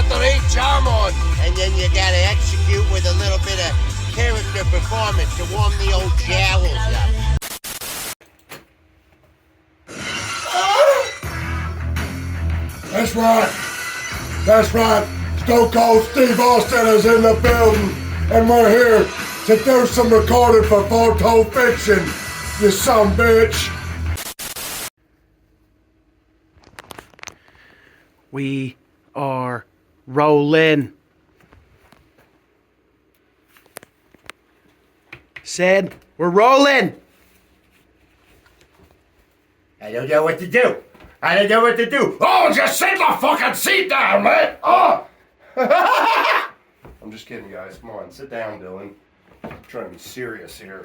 battery, jam on. And then you gotta execute with a little bit of character performance to warm the old jowls up. That's right. That's right. Stone Cold Steve Austin is in the building, and we're here to do some recording for Foretold Fixion, you son of a bitch. We are rolling. Said, we're rolling. I don't know what to do. I don't know what to do. Oh, just sit the fucking seat down, man. Oh. I'm just kidding, guys. Come on, sit down, Dillon. I'm trying to be serious here.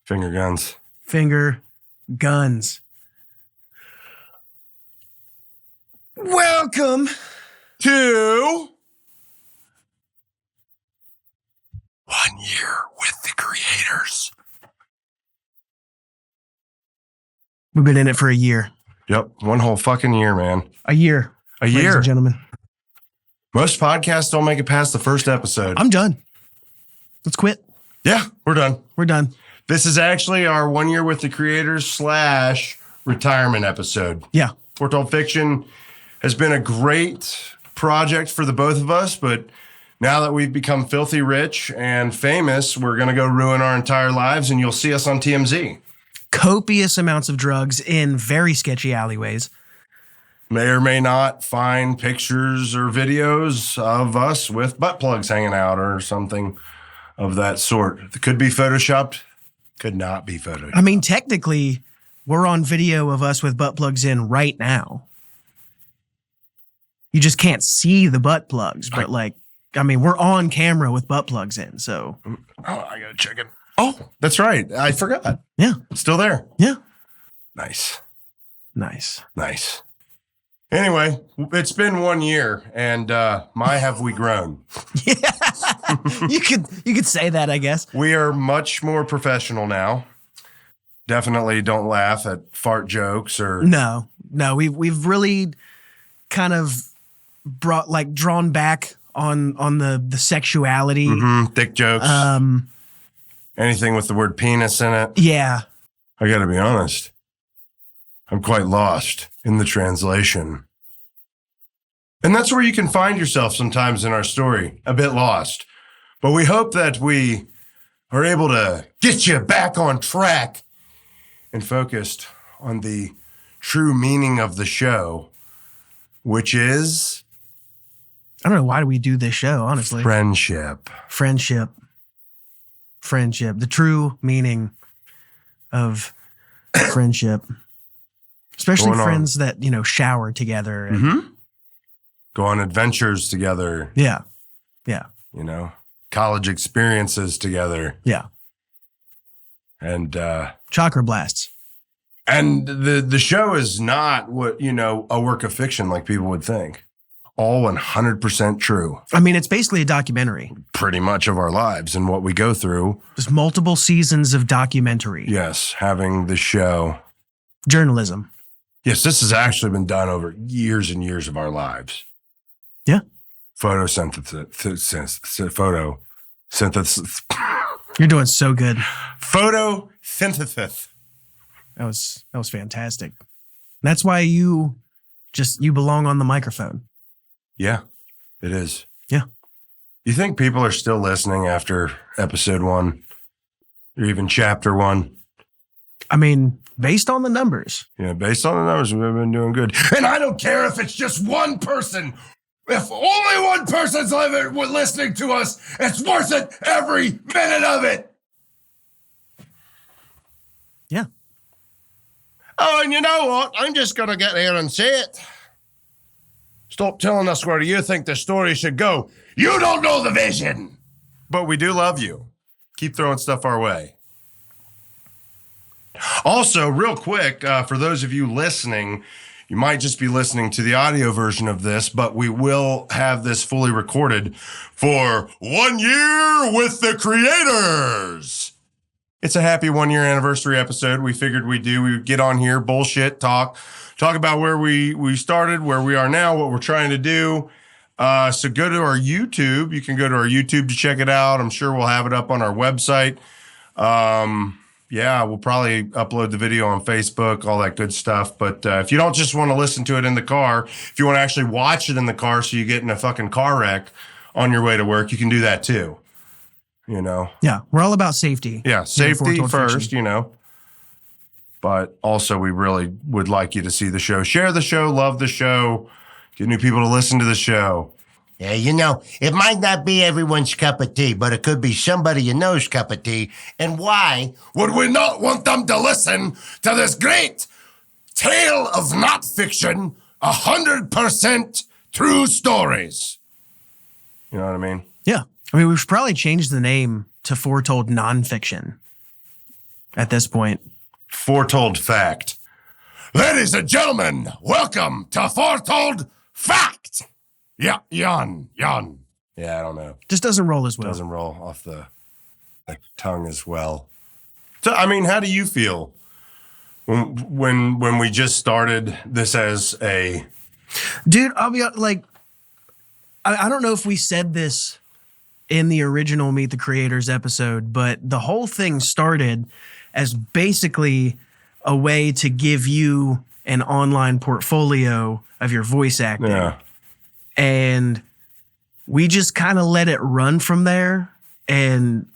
Finger guns. Finger guns. Welcome to 1 year with the creators. We've been in it for a year. Yep, one whole fucking year, man. A year. A year. Ladies and gentlemen. Most podcasts don't make it past the first episode. I'm done. Let's quit. Yeah, we're done. We're done. This is actually our 1 year with the creators / retirement episode. Yeah. Foretold Fixion has been a great project for the both of us, but now that we've become filthy rich and famous, we're going to go ruin our entire lives, and you'll see us on TMZ. Copious amounts of drugs in very sketchy alleyways. May or may not find pictures or videos of us with butt plugs hanging out or something of that sort. It could be photoshopped, could not be photoshopped. I mean, technically, we're on video of us with butt plugs in right now. You just can't see the butt plugs, but we're on camera with butt plugs in, so. Oh, I gotta check it. Oh, that's right. I forgot. Yeah. It's still there. Yeah. Nice. Nice. Nice. Anyway, it's been 1 year, and my have we grown. Yeah. You could say that, I guess. We are much more professional now. Definitely don't laugh at fart jokes or No, we've really kind of drawn back on the sexuality. Mm-hmm. Dick jokes. Anything with the word penis in it. Yeah. I gotta be honest. I'm quite lost in the translation. And that's where you can find yourself sometimes in our story, a bit lost. But we hope that we are able to get you back on track and focused on the true meaning of the show, which is... I don't know, why do we do this show, honestly? Friendship. Friendship. The true meaning of friendship. Especially friends that, shower together. And go on adventures together. Yeah. Yeah. College experiences together. Yeah. And chakra blasts. And the show is not what, a work of fiction like people would think. All 100% true. I mean, it's basically a documentary. Pretty much of our lives and what we go through. There's multiple seasons of documentary. Yes, having the show. Journalism. Yes, this has actually been done over years and years of our lives. Yeah. Photosynthesis. You're doing so good. Photosynthesis. That was fantastic. That's why you belong on the microphone. Yeah, it is. Yeah. You think people are still listening after episode 1 or even chapter 1? I mean, based on the numbers. Yeah, based on the numbers, we've been doing good. And I don't care if it's just one person. If only one person's listening to us, it's worth it every minute of it. Yeah. Oh, and you know what? I'm just going to get here and say it. Stop telling us where you think the story should go. You don't know the vision. But we do love you. Keep throwing stuff our way. Also, real quick, for those of you listening, you might just be listening to the audio version of this, but we will have this fully recorded for 1 year with the creators. it's a happy 1-year anniversary episode. We figured we would get on here, bullshit, talk about where we started, where we are now, what we're trying to do. So go to our YouTube. You can go to our YouTube to check it out. I'm sure we'll have it up on our website. Yeah, we'll probably upload the video on Facebook, all that good stuff. But if you don't just want to listen to it in the car, if you want to actually watch it in the car so you get in a fucking car wreck on your way to work, you can do that too. You know? Yeah, we're all about safety. Yeah, safety first, Fiction. you know. But also, we really would like you to see the show. Share the show, love the show, get new people to listen to the show. Yeah, you know, it might not be everyone's cup of tea, but it could be somebody you know's cup of tea. And why would we not want them to listen to this great tale of not fiction, 100% true stories? You know what I mean? Yeah. I mean, we should probably change the name to Foretold Nonfiction at this point. Foretold Fact. Ladies and gentlemen, welcome to Foretold Fact. Yeah, yawn. Yeah, I don't know. Just doesn't roll as well. Doesn't roll off the tongue as well. So, I mean, how do you feel when we just started this as a... Dude, I'll be like, I don't know if we said this in the original Meet the Creators episode, but the whole thing started as basically a way to give you an online portfolio of your voice acting. Yeah. And we just kind of let it run from there. And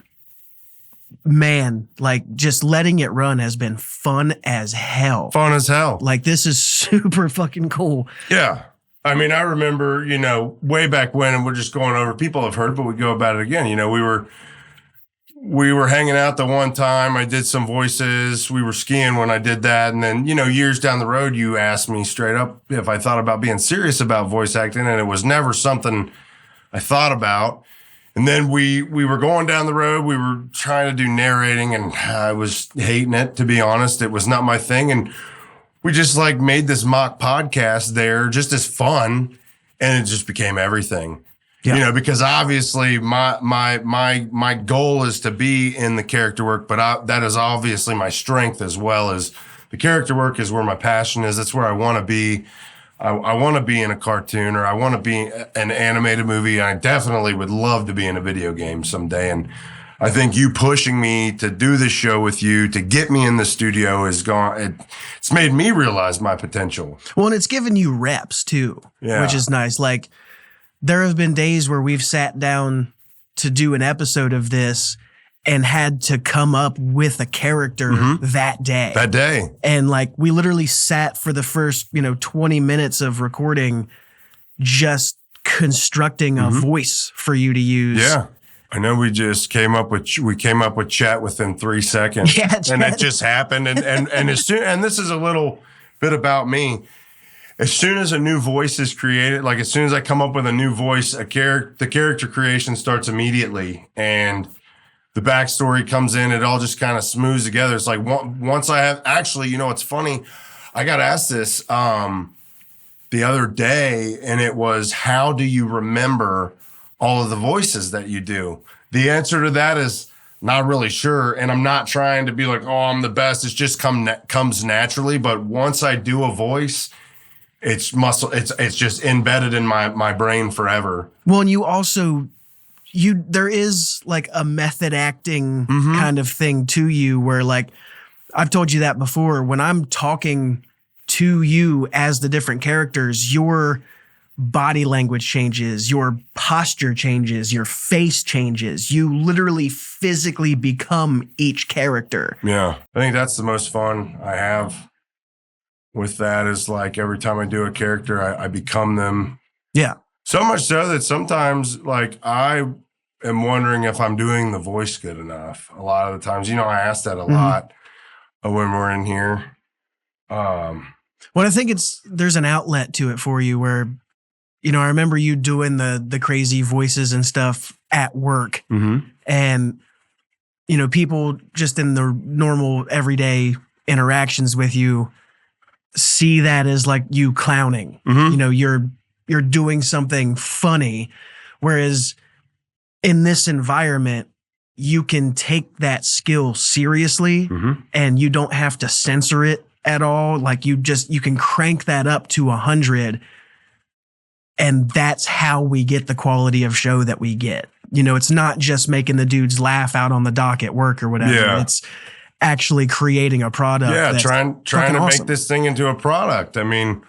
man, like just letting it run has been fun as hell. Fun as hell. Like this is super fucking cool. Yeah. I mean, I remember, you know, way back when, and we're just going over, people have heard, but we go about it again. You know, we were hanging out the one time. I did some voices. We were skiing when I did that. And then, you know, years down the road, you asked me straight up if I thought about being serious about voice acting. And it was never something I thought about. And then we were going down the road. We were trying to do narrating and I was hating it, to be honest. It was not my thing. And we just like made this mock podcast there just as fun. And it just became everything. Yeah. You know, because obviously my goal is to be in the character work, but that is obviously my strength as well as the character work is where my passion is. That's where I want to be. I want to be in a cartoon or I want to be an animated movie. I definitely would love to be in a video game someday. And I think you pushing me to do this show with you, to get me in the studio it's made me realize my potential. Well, and it's given you reps too, which is nice. Like, there have been days where we've sat down to do an episode of this and had to come up with a character that day. That day. And like we literally sat for the first, 20 minutes of recording just constructing a voice for you to use. Yeah. I know we just came up with chat within 3 seconds. Yeah, and it just happened. And as soon, and this is a little bit about me. As soon as a new voice is created, like as soon as I come up with a new voice, the character creation starts immediately, and the backstory comes in. It all just kind of smooths together. It's like once I have actually, it's funny. I got asked this the other day, and it was, how do you remember all of the voices that you do? The answer to that is not really sure, and I'm not trying to be like, oh, I'm the best. It's just comes naturally. But once I do a voice, it's muscle. It's just embedded in my brain forever. Well, and you also, there is like a method acting kind of thing to you where, like, I've told you that before. When I'm talking to you as the different characters, your body language changes, your posture changes, your face changes. You literally physically become each character. Yeah, I think that's the most fun I have with that, is like every time I do a character, I become them. Yeah. So much so that sometimes, like, I am wondering if I'm doing the voice good enough. A lot of the times, I ask that a lot when we're in here. Well, I think there's an outlet to it for you where, I remember you doing the crazy voices and stuff at work, and, people just in the normal everyday interactions with you see that as like you clowning. You're doing something funny, whereas in this environment, you can take that skill seriously and you don't have to censor it at all. Like you can crank that up to 100, and that's how we get the quality of show that we get. You know, it's not just making the dudes laugh out on the dock at work or whatever. Yeah. It's actually creating a product. Yeah, that's trying to awesome. make this thing into a product. I mean,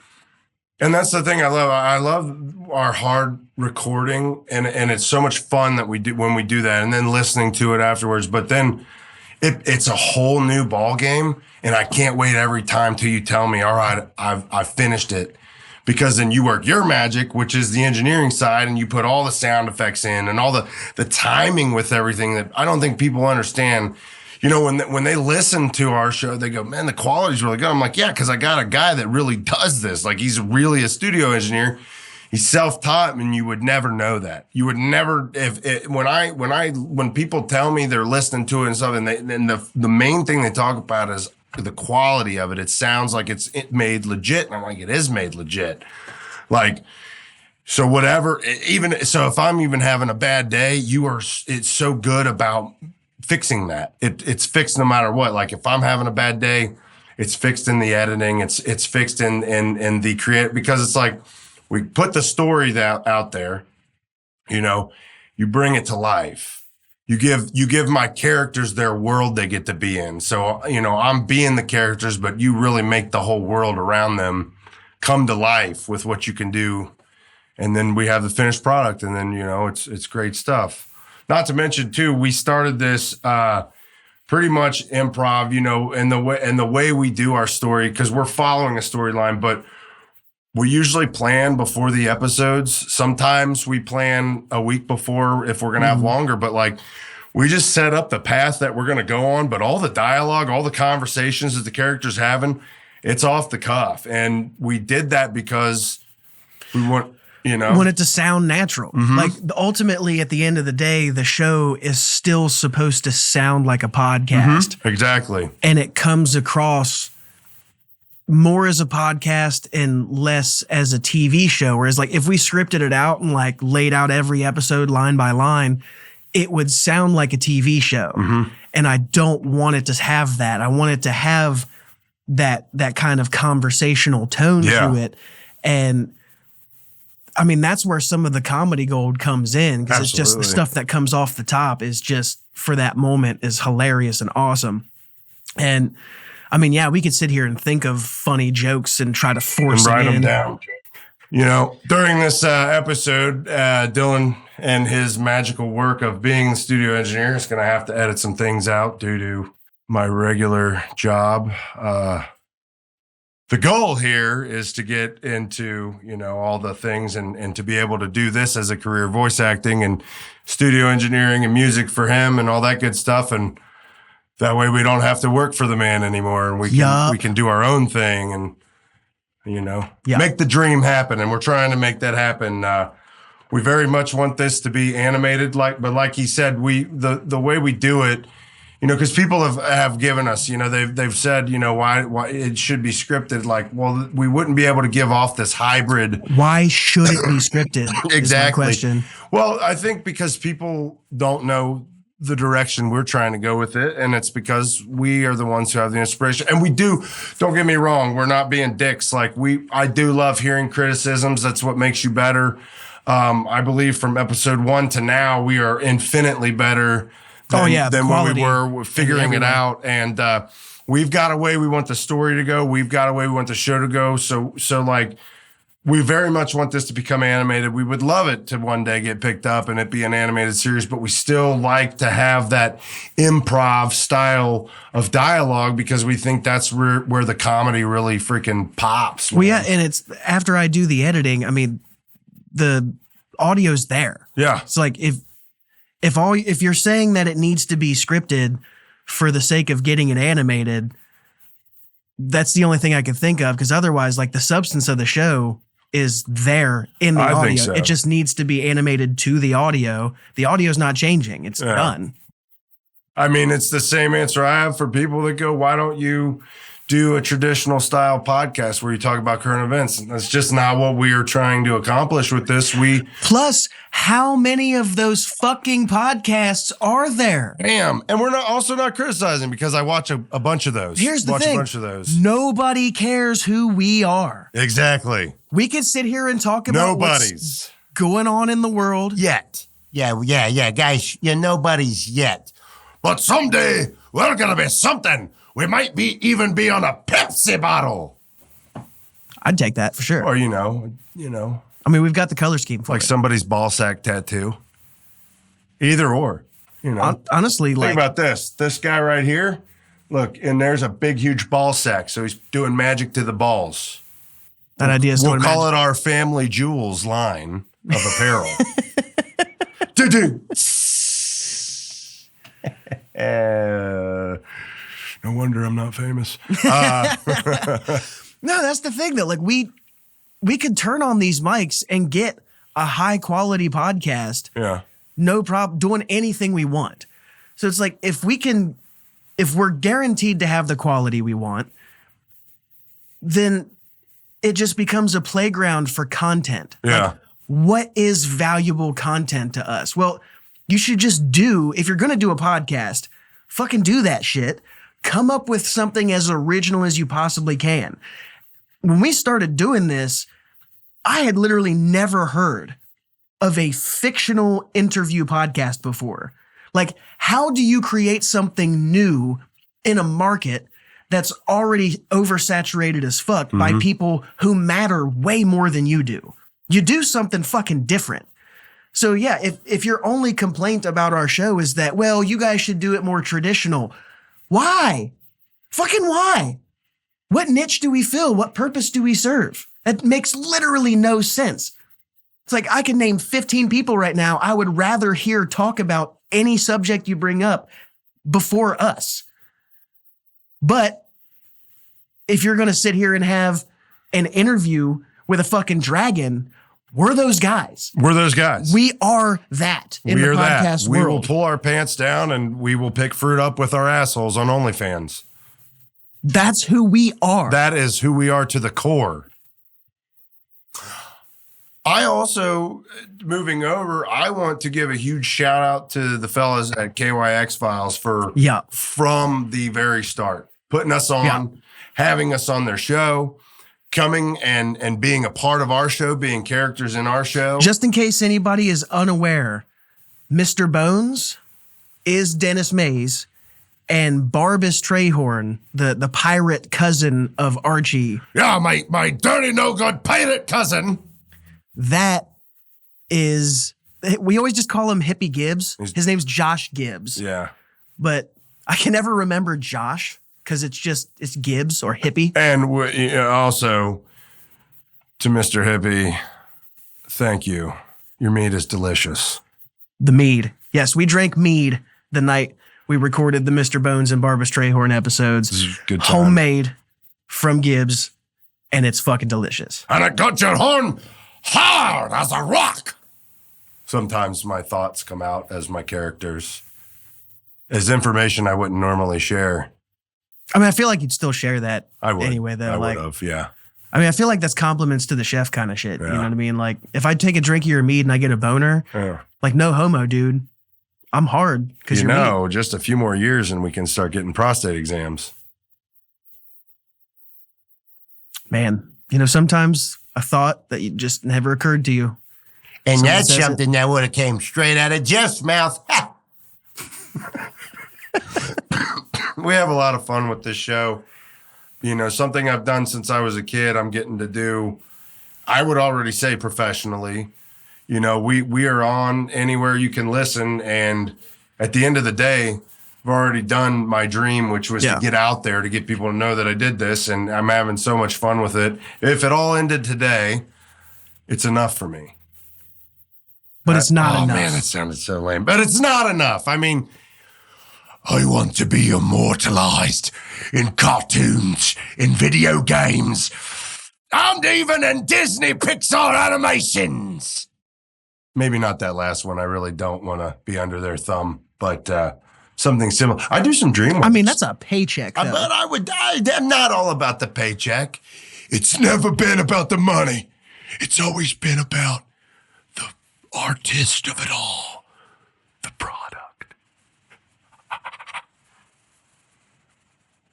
and that's the thing I love. I love our hard recording, and it's so much fun that we do when we do that, and then listening to it afterwards. But then it's a whole new ball game, and I can't wait every time till you tell me, all right, I've finished it. Because then you work your magic, which is the engineering side, and you put all the sound effects in and all the timing with everything that I don't think people understand. You know, when they listen to our show, they go, man, the quality's really good. I'm like, yeah, because I got a guy that really does this. Like, he's really a studio engineer. He's self-taught, and you would never know that. You would never, when people tell me they're listening to it and stuff, and the main thing they talk about is the quality of it. It sounds like it's made legit. And I'm like, it is made legit. Like, so whatever, so if I'm even having a bad day, it's so good about fixing that. It's fixed no matter what. Like if I'm having a bad day, it's fixed in the editing. It's fixed in the create, because it's like, we put the story out there, you know, you bring it to life. You give my characters their world they get to be in. So, you know, I'm being the characters, but you really make the whole world around them come to life with what you can do. And then we have the finished product, and then, you know, it's great stuff. Not to mention too, we started this pretty much improv, you know, and the way we do our story, because we're following a storyline, but we usually plan before the episodes. Sometimes we plan a week before if we're going to have longer, but like we just set up the path that we're going to go on. But all the dialogue, all the conversations that the characters having, it's off the cuff. And we did that because we want it to sound natural. Like ultimately at the end of the day, the show is still supposed to sound like a podcast. Exactly. And it comes across more as a podcast and less as a TV show. Whereas like if we scripted it out and like laid out every episode line by line, it would sound like a TV show. And I don't want it to have that. I want it to have that kind of conversational tone to it. And I mean, that's where some of the comedy gold comes in, because it's just the stuff that comes off the top is just for that moment is hilarious and awesome. And I mean, yeah, we could sit here and think of funny jokes and try to force and write them in. Down. You know, during this episode, Dillon and his magical work of being the studio engineer is going to have to edit some things out due to my regular job. The goal here is to get into, you know, all the things and to be able to do this as a career, voice acting and studio engineering and music for him and all that good stuff. And that way we don't have to work for the man anymore, and we can do our own thing and, you know, make the dream happen. And we're trying to make that happen. We very much want this to be animated, but like he said, the way we do it, you know, because people have given us, you know, they've said, you know, why it should be scripted. Like, well, we wouldn't be able to give off this hybrid. Why should it be scripted? Exactly. Is my question. Well, I think because people don't know the direction we're trying to go with it, and it's because we are the ones who have the inspiration. And we do, don't get me wrong, we're not being dicks. Like I do love hearing criticisms. That's what makes you better. I believe from episode 1 to now, we are infinitely better than when we were figuring it out. And we've got a way we want the story to go. We've got a way we want the show to go. So like, we very much want this to become animated. We would love it to one day get picked up and it be an animated series, but we still like to have that improv style of dialogue because we think that's where the comedy really freaking pops. Well, yeah, and it's after I do the editing, I mean, the audio's there. Yeah. It's like if you're saying that it needs to be scripted for the sake of getting it animated, that's the only thing I can think of, because otherwise, like, the substance of the show is there in the audio. Think so. It just needs to be animated to the audio. The audio's not changing. It's done. I mean, it's the same answer I have for people that go, why don't you do a traditional style podcast where you talk about current events. That's just not what we are trying to accomplish with this. Plus, how many of those fucking podcasts are there? Damn. And we're not criticizing because I watch a bunch of those. Here's the thing. A bunch of those. Nobody cares who we are. Exactly. We could sit here and talk about what's going on in the world. Yet. Yeah, guys, you're nobody's yet. But someday, we're going to be something. We might even be on a Pepsi bottle. I'd take that for sure. Or, you know. I mean, we've got the color scheme for like it. somebody's ball sack tattoo. Either or, you know. Honestly, think about this. This guy right here, look, and there's a big, huge ball sack. So he's doing magic to the balls. That idea is we'll call it our family jewels line of apparel. No wonder I'm not famous. No, that's the thing though. Like we could turn on these mics and get a high quality podcast. Yeah. No problem doing anything we want. So it's like if we're guaranteed to have the quality we want, then it just becomes a playground for content. Yeah. Like, what is valuable content to us? Well, you should just if you're going to do a podcast, fucking do that shit. Come up with something as original as you possibly can. When we started doing this, I had literally never heard of a fictional interview podcast before. Like, how do you create something new in a market that's already oversaturated as fuck by people who matter way more than you do? You do something fucking different. So yeah, if your only complaint about our show is that, well, you guys should do it more traditional. Why? Fucking why? What niche do we fill? What purpose do we serve? That makes literally no sense. It's like I can name 15 people right now I would rather hear talk about any subject you bring up before us. But if you're going to sit here and have an interview with a fucking dragon, we're those guys. We're those guys. We are that in the podcast world. We will pull our pants down and we will pick fruit up with our assholes on OnlyFans. That's who we are. That is who we are to the core. I also, moving over, I want to give a huge shout out to the fellas at KYX Files for from the very start, putting us on, having us on their show, coming and being a part of our show, being characters in our show. Just in case anybody is unaware, Mr. Bones is Dennis Mays, and Barbas Trehorn, the pirate cousin of Archie. Yeah, my dirty, no good pirate cousin. That is, we always just call him Hippie Gibbs. His name's Josh Gibbs. Yeah. But I can never remember Josh because it's Gibbs or Hippie. And also to Mr. Hippie, thank you. Your mead is delicious. The mead. Yes, we drank mead the night we recorded the Mr. Bones and Barbas Trehorn episodes. Good time. Homemade from Gibbs, and it's fucking delicious. And it got your horn hard as a rock. Sometimes my thoughts come out as my characters, as information I wouldn't normally share. I mean, I feel like you'd still share that I would. Anyway, though. I like, would have, yeah. I mean, I feel like that's compliments to the chef kind of shit. Yeah. You know what I mean? Like, if I take a drink of your mead and I get a boner, like, no homo, dude. I'm hard because you're meat. Just a few more years and we can start getting prostate exams. Man, sometimes a thought that just never occurred to you. And that's something that would have came straight out of Jeff's mouth. We have a lot of fun with this show. Something I've done since I was a kid, I'm getting to do, I would already say professionally. We are on anywhere you can listen. And at the end of the day, I've already done my dream, which was to get out there to get people to know that I did this. And I'm having so much fun with it. If it all ended today, it's enough for me. But it's not enough. Oh, man, that sounded so lame. But it's not enough. I mean, I want to be immortalized in cartoons, in video games, and even in Disney Pixar animations. Maybe not that last one. I really don't want to be under their thumb. But something similar. I do some dream work. I mean, that's a paycheck, though. But I'm not all about the paycheck. It's never been about the money. It's always been about the artist of it all, the product.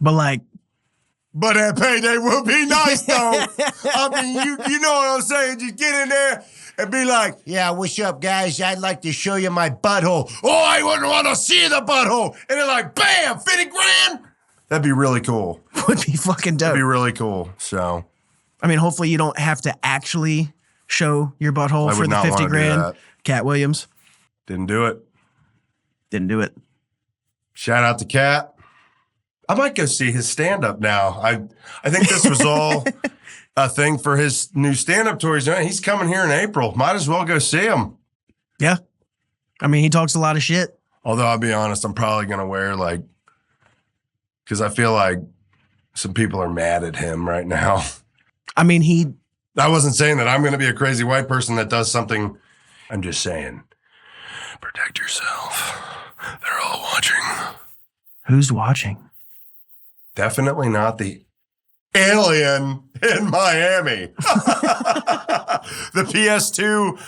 But that payday will be nice, though. I mean, you know what I'm saying? Just get in there and be like, yeah, what's up, guys? I'd like to show you my butthole. Oh, I wouldn't want to see the butthole. And they're like, bam, 50 grand. That'd be really cool. would be fucking dope. That'd be really cool. So, I mean, hopefully you don't have to actually show your butthole for the 50 grand. Cat Williams. Didn't do it. Didn't do it. Shout out to Cat. I might go see his stand-up now. I think this was all a thing for his new stand-up tour. He's coming here in April. Might as well go see him. Yeah. I mean, he talks a lot of shit. Although, I'll be honest, I'm probably going to wear, because I feel like some people are mad at him right now. I mean, I wasn't saying that I'm going to be a crazy white person that does something. I'm just saying, protect yourself. They're all watching. Who's watching? Definitely not the alien in Miami. The PS2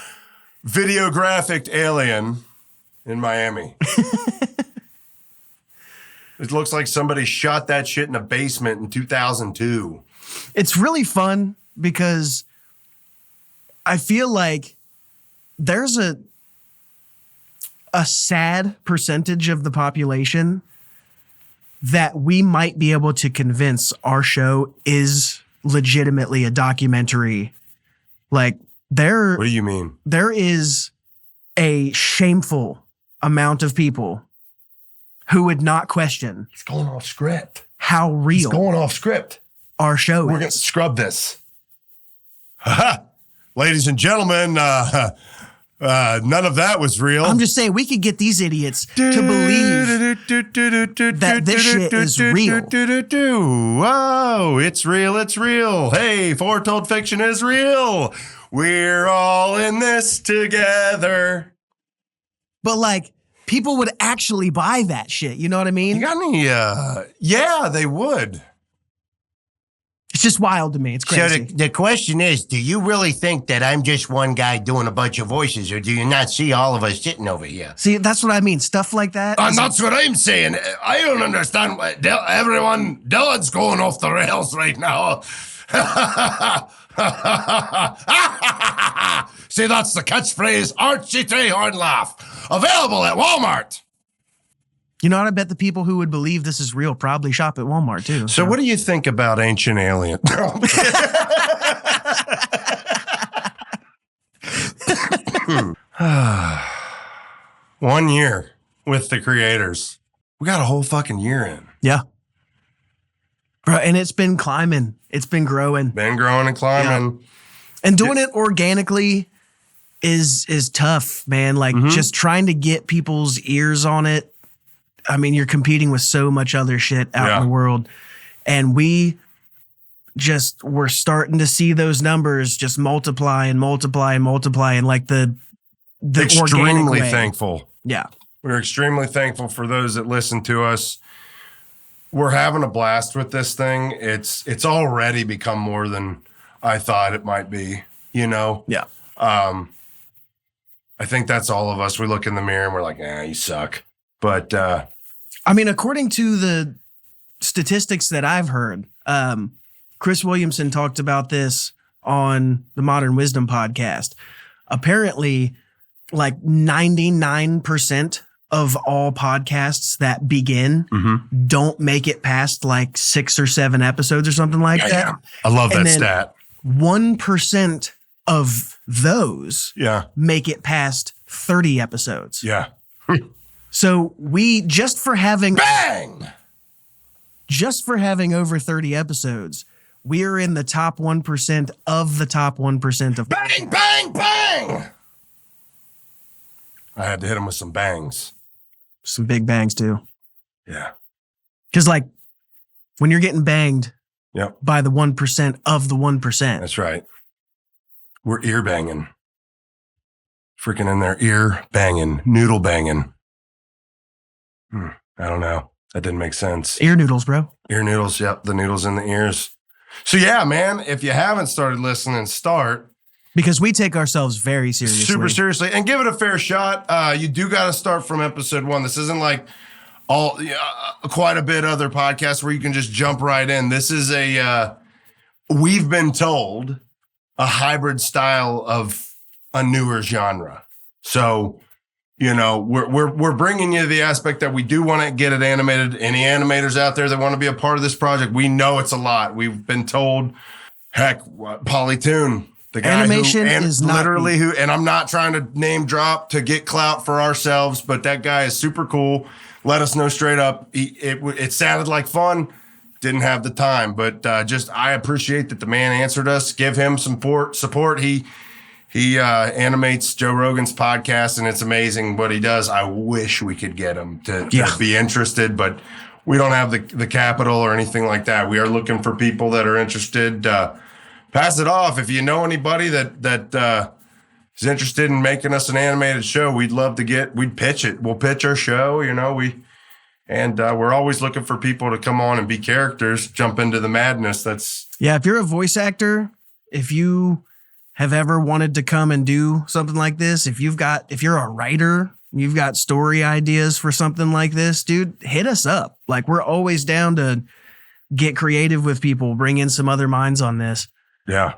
videographic alien in Miami. It looks like somebody shot that shit in a basement in 2002. It's really fun because I feel like there's a sad percentage of the population that we might be able to convince our show is legitimately a documentary. What do you mean? There is a shameful amount of people who would not question. It's going off script. How real. It's going off script. Our show We're going to scrub this. Ladies and gentlemen, none of that was real. I'm just saying, we could get these idiots to believe that this shit is real. Whoa, it's real, it's real. Hey, Foretold Fixion is real. We're all in this together. But people would actually buy that shit. You know what I mean? You got any, yeah, they would. It's just wild to me. It's crazy. So the question is, do you really think that I'm just one guy doing a bunch of voices, or do you not see all of us sitting over here? See, that's what I mean. Stuff like that. And that's what I'm saying. I don't understand why Dillon's going off the rails right now. See, that's the catchphrase, Archie Trehorn laugh. Available at Walmart. You know what? I bet the people who would believe this is real probably shop at Walmart, too. So what do you think about Ancient Alien? 1 year with the creators. We got a whole fucking year in. Yeah. Bro, and it's been climbing. It's been growing. Been growing and climbing. Yeah. And doing it organically is tough, man. Just trying to get people's ears on it. I mean, you're competing with so much other shit out in the world. And we're starting to see those numbers just multiply and multiply and multiply. And the extremely thankful. Yeah. We're extremely thankful for those that listen to us. We're having a blast with this thing. It's already become more than I thought it might be, you know? Yeah. I think that's all of us. We look in the mirror and we're like, you suck. But I mean, according to the statistics that I've heard, Chris Williamson talked about this on the Modern Wisdom podcast. Apparently, 99% of all podcasts that begin don't make it past 6 or 7 episodes or something like that. Yeah. I love that stat. 1% of those make it past 30 episodes. Yeah. So we just for having over 30 episodes, we are in the top 1% of the top 1% of bang, bang, bang. I had to hit him with some bangs. Some big bangs too. Yeah. Because when you're getting banged by the 1% of the 1%. That's right. We're ear banging. Freaking in there, ear banging, noodle banging. I don't know. That didn't make sense. Ear noodles, bro. Ear noodles. Yep. The noodles in the ears. So yeah, man, if you haven't started listening, start. Because we take ourselves very seriously. Super seriously. And give it a fair shot. You do got to start from episode 1. This isn't like quite a bit other podcasts where you can just jump right in. This is we've been told, a hybrid style of a newer genre. So, we're bringing you the aspect that we do want to get it animated. Any animators out there that want to be a part of this project, we know it's a lot. We've been told, heck, Polytoon, the guy animation is literally who, and I'm not trying to name drop to get clout for ourselves, but that guy is super cool. Let us know straight up. It sounded like fun. Didn't have the time, but I appreciate that the man answered us. Give him some support. He animates Joe Rogan's podcast, and it's amazing what he does. I wish we could get him to be interested, but we don't have the capital or anything like that. We are looking for people that are interested. Pass it off. If you know anybody that is interested in making us an animated show, we'd pitch it. We'll pitch our show, we're always looking for people to come on and be characters, jump into the madness. If you're a voice actor, if you have ever wanted to come and do something like this, if you're a writer, you've got story ideas for something like this, dude, hit us up. Like, we're always down to get creative with people, bring in some other minds on this. Yeah.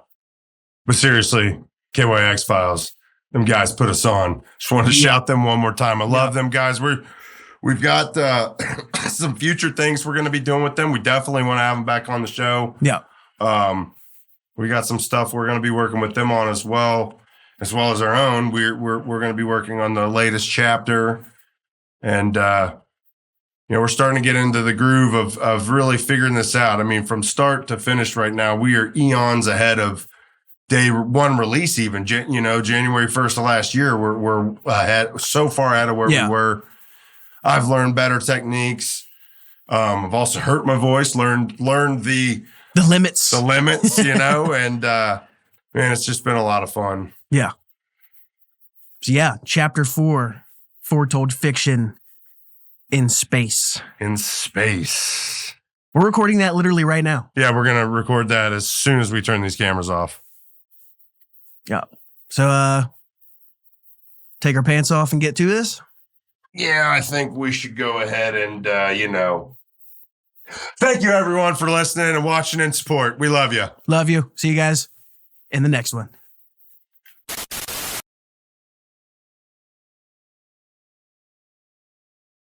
But seriously, KYX Files, them guys put us on. Just wanted to shout them one more time. I love them guys. We've got some future things we're going to be doing with them. We definitely want to have them back on the show. Yeah. We got some stuff we're going to be working with them on as well as our own. We're going to be working on the latest chapter, and we're starting to get into the groove of really figuring this out. I mean, from start to finish right now, we are eons ahead of day 1 release. Even January 1st of last year, we're ahead, so far ahead of where we were. I've learned better techniques. I've also hurt my voice, learned the limits, and man, it's just been a lot of fun. Yeah. So chapter 4, Foretold Fixion in space. In space. We're recording that literally right now. Yeah, we're gonna record that as soon as we turn these cameras off. Yeah. So take our pants off and get to this? Yeah, I think we should go ahead and, thank you everyone for listening and watching and support. We love you. Love you. See you guys in the next one.